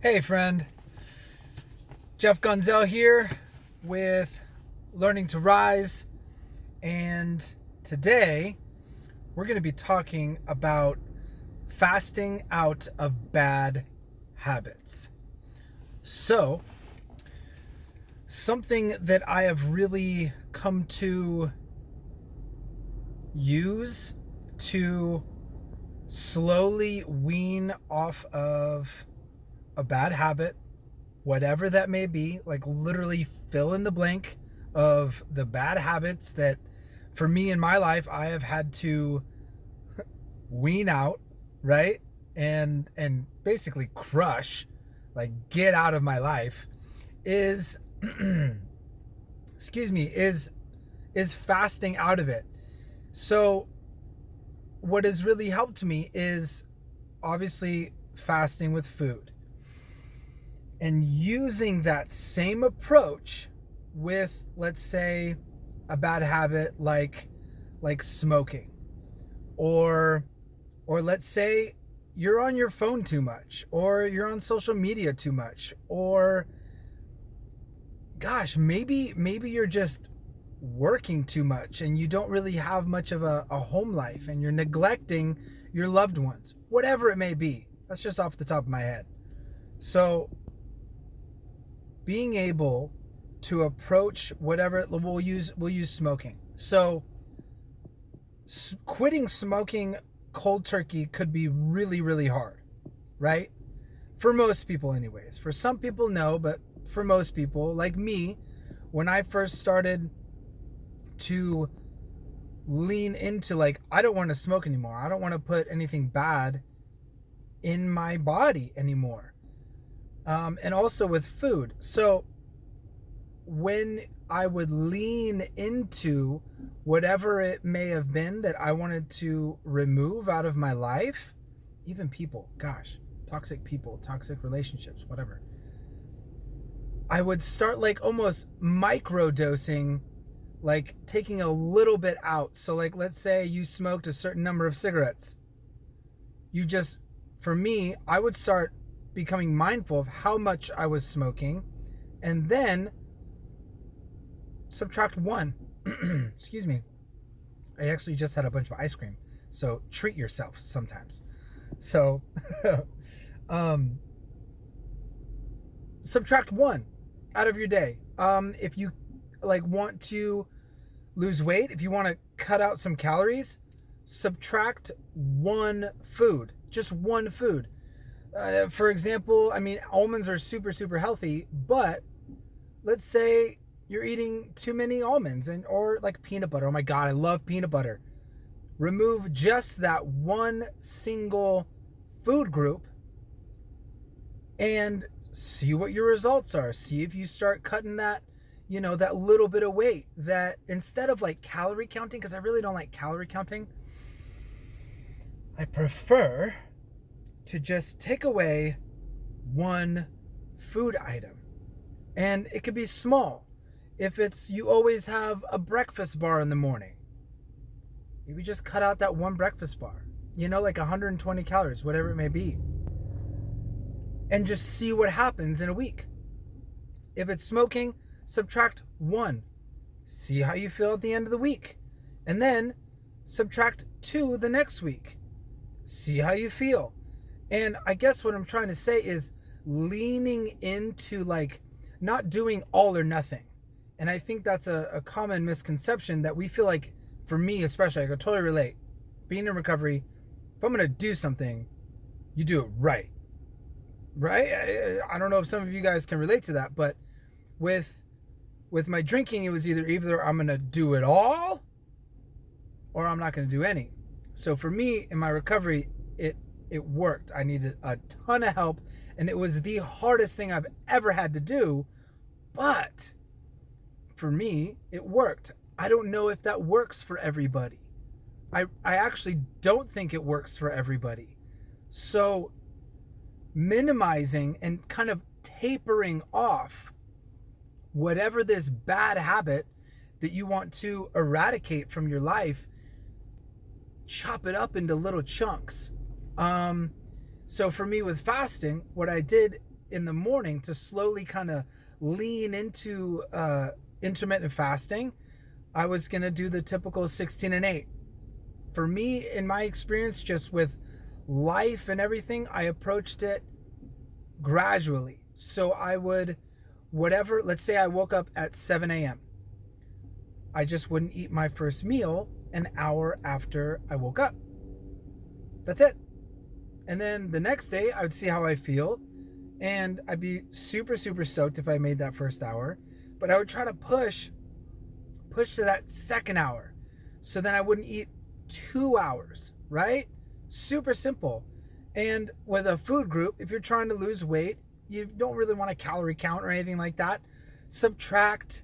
Hey friend, Jeff Gonzell here with Learning to Rise, and today we're going to be talking about fasting out of bad habits. So, something that I have really come to use to slowly wean off of a bad habit, whatever that may be, like literally fill in the blank of the bad habits that for me in my life I have had to wean out, right? And basically crush, like get out of my life is excuse me, is fasting out of it. So what has really helped me is obviously fasting with food, and using that same approach with, let's say, a bad habit like smoking, or let's say you're on your phone too much, or you're on social media too much, or gosh, maybe you're just working too much and you don't really have much of a home life and you're neglecting your loved ones, whatever it may be. That's just off the top of my head. So being able to approach whatever, we'll use smoking. So quitting smoking cold turkey could be really, really hard, right? For most people anyways. For some people, no, but for most people, like me, when I first started to lean into like, I don't want to smoke anymore. I don't want to put anything bad in my body anymore. And also with food. So when I would lean into whatever it may have been that I wanted to remove out of my life, even people, gosh, toxic people, toxic relationships, whatever, I would start like almost micro dosing, like taking a little bit out. So like, let's say you smoked a certain number of cigarettes. For me, I would start becoming mindful of how much I was smoking, and then subtract one. Excuse me. I actually just had a bunch of ice cream, so treat yourself sometimes. So subtract one out of your day. If you like want to lose weight, if you want to cut out some calories, subtract one food, just one food. For example, I mean, almonds are super, super healthy, but let's say you're eating too many almonds, or like peanut butter. Oh my God, I love peanut butter. Remove just that one single food group and see what your results are. See if you start cutting that, that little bit of weight, that instead of like calorie counting, because I really don't like calorie counting, I prefer to just take away one food item. And it could be small. If it's, you always have a breakfast bar in the morning, maybe just cut out that one breakfast bar, like 120 calories, whatever it may be, and just see what happens in a week. If it's smoking, subtract one, see how you feel at the end of the week, and then subtract two the next week, see how you feel. And I guess what I'm trying to say is leaning into like not doing all or nothing. And I think that's a common misconception that we feel like, for me especially, I can totally relate. Being in recovery, if I'm going to do something, you do it right. Right? I don't know if some of you guys can relate to that, but with my drinking, it was either I'm going to do it all or I'm not going to do any. So for me in my recovery, it worked. I needed a ton of help, and it was the hardest thing I've ever had to do, but for me, it worked. I don't know if that works for everybody. I actually don't think it works for everybody. So minimizing and kind of tapering off whatever this bad habit that you want to eradicate from your life, chop it up into little chunks. So for me with fasting, what I did in the morning to slowly kind of lean into intermittent fasting, I was going to do the typical 16 and 8. For me, in my experience, just with life and everything, I approached it gradually. So I would, whatever, let's say I woke up at 7 a.m. I just wouldn't eat my first meal an hour after I woke up. That's it. And then the next day, I would see how I feel. And I'd be super, super stoked if I made that first hour. But I would try to push to that second hour. So then I wouldn't eat 2 hours, right? Super simple. And with a food group, if you're trying to lose weight, you don't really want a calorie count or anything like that. Subtract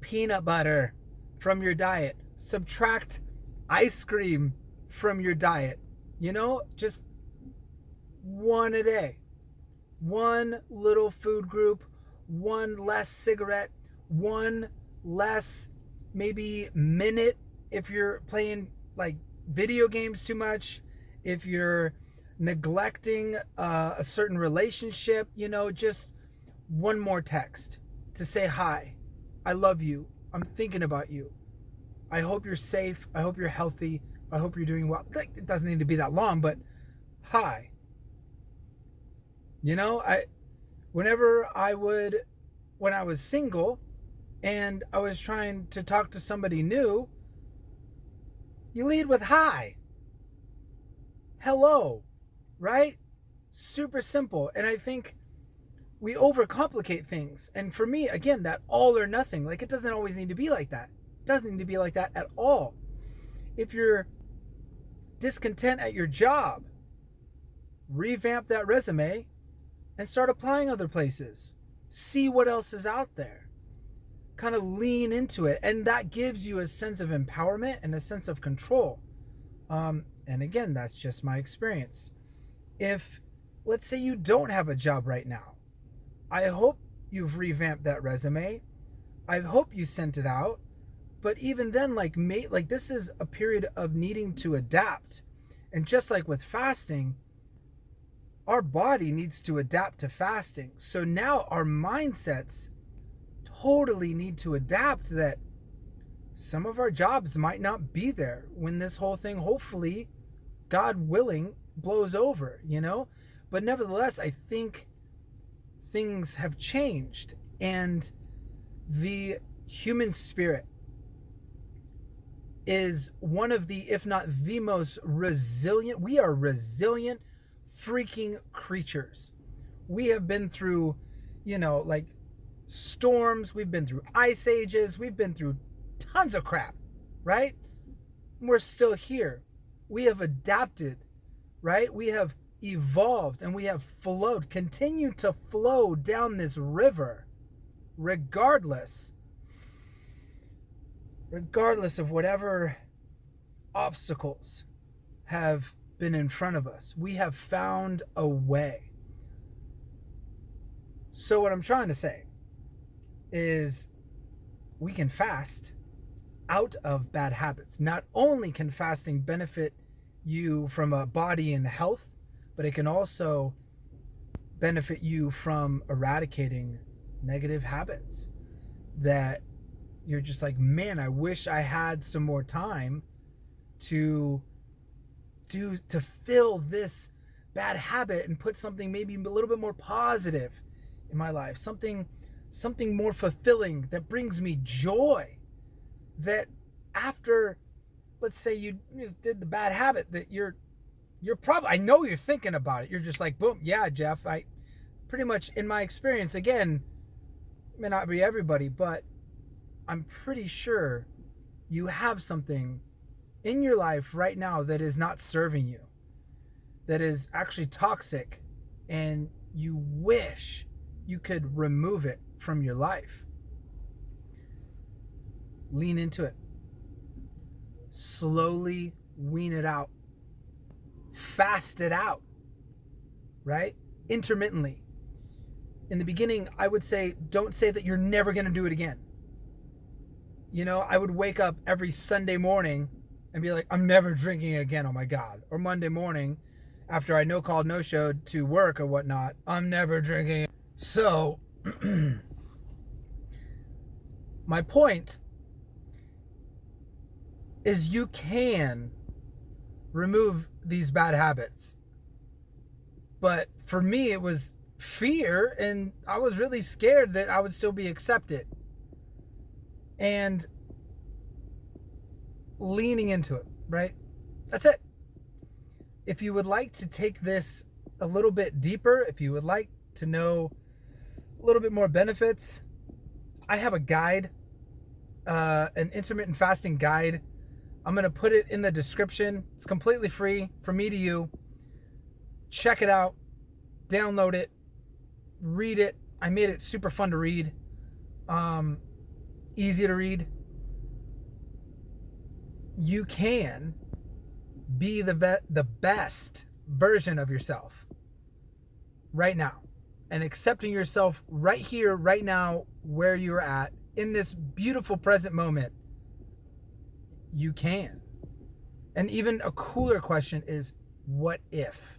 peanut butter from your diet. Subtract ice cream from your diet. You know, just one a day. One little food group, one less cigarette, one less maybe minute if you're playing like video games too much, if you're neglecting a certain relationship, you know, just one more text to say hi, I love you, I'm thinking about you, I hope you're safe, I hope you're healthy, I hope you're doing well. It doesn't need to be that long, but hi. You know, when I was single and I was trying to talk to somebody new, you lead with hi, hello, right? Super simple. And I think we overcomplicate things. And for me, again, that all or nothing, like it doesn't always need to be like that. It doesn't need to be like that at all. If you're discontent at your job, revamp that resume and start applying other places. See what else is out there. Kind of lean into it. And that gives you a sense of empowerment and a sense of control. And again, that's just my experience. If, let's say you don't have a job right now, I hope you've revamped that resume. I hope you sent it out. But even then, like this is a period of needing to adapt. And just like with fasting, our body needs to adapt to fasting. So now our mindsets totally need to adapt that some of our jobs might not be there when this whole thing, hopefully, God willing, blows over, you know? But nevertheless, I think things have changed. And the human spirit is one of the, if not the most resilient, we are resilient freaking creatures. We have been through, you know, like storms, we've been through ice ages, we've been through tons of crap, right? We're still here. We have adapted, right? We have evolved and we have flowed, continue to flow down this river regardless of whatever obstacles have been in front of us. We have found a way. So what I'm trying to say is we can fast out of bad habits. Not only can fasting benefit you from a body and health, but it can also benefit you from eradicating negative habits that you're just like, man, I wish I had some more time to fill this bad habit and put something maybe a little bit more positive in my life, something more fulfilling that brings me joy, that after, let's say you just did the bad habit, that you're probably, I know you're thinking about it, you're just like, boom, yeah, Jeff, I pretty much, in my experience, again, may not be everybody, but I'm pretty sure you have something in your life right now that is not serving you, that is actually toxic, and you wish you could remove it from your life. Lean into it. Slowly wean it out. Fast it out, right? Intermittently. In the beginning, I would say, don't say that you're never going to do it again. You know, I would wake up every Sunday morning and be like, I'm never drinking again, oh my God. Or Monday morning, after I no-called, no-showed to work or whatnot, I'm never drinking. So, my point is you can remove these bad habits. But for me, it was fear, and I was really scared that I would still be accepted. And leaning into it, right? That's it. If you would like to take this a little bit deeper, if you would like to know a little bit more benefits, I have a guide, an intermittent fasting guide. I'm going to put it in the description. It's completely free from me to you. Check it out, download it, read it. I made it super fun to read, easy to read. You can be the best version of yourself right now, and accepting yourself right here, right now, where you're at in this beautiful present moment. You can. And even a cooler question is, what if?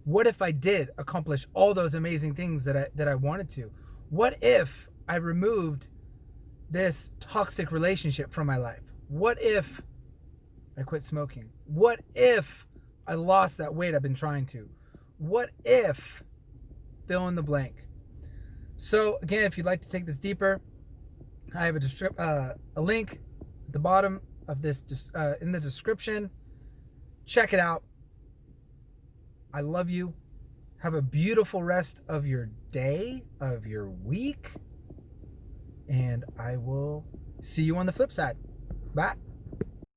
What if I did accomplish all those amazing things that I wanted to? What if I removed this toxic relationship from my life? What if I quit smoking? What if I lost that weight I've been trying to? What if, fill in the blank. So again, if you'd like to take this deeper, I have a link at the bottom of this, in the description. Check it out. I love you. Have a beautiful rest of your day, of your week, and I will see you on the flip side. Bye.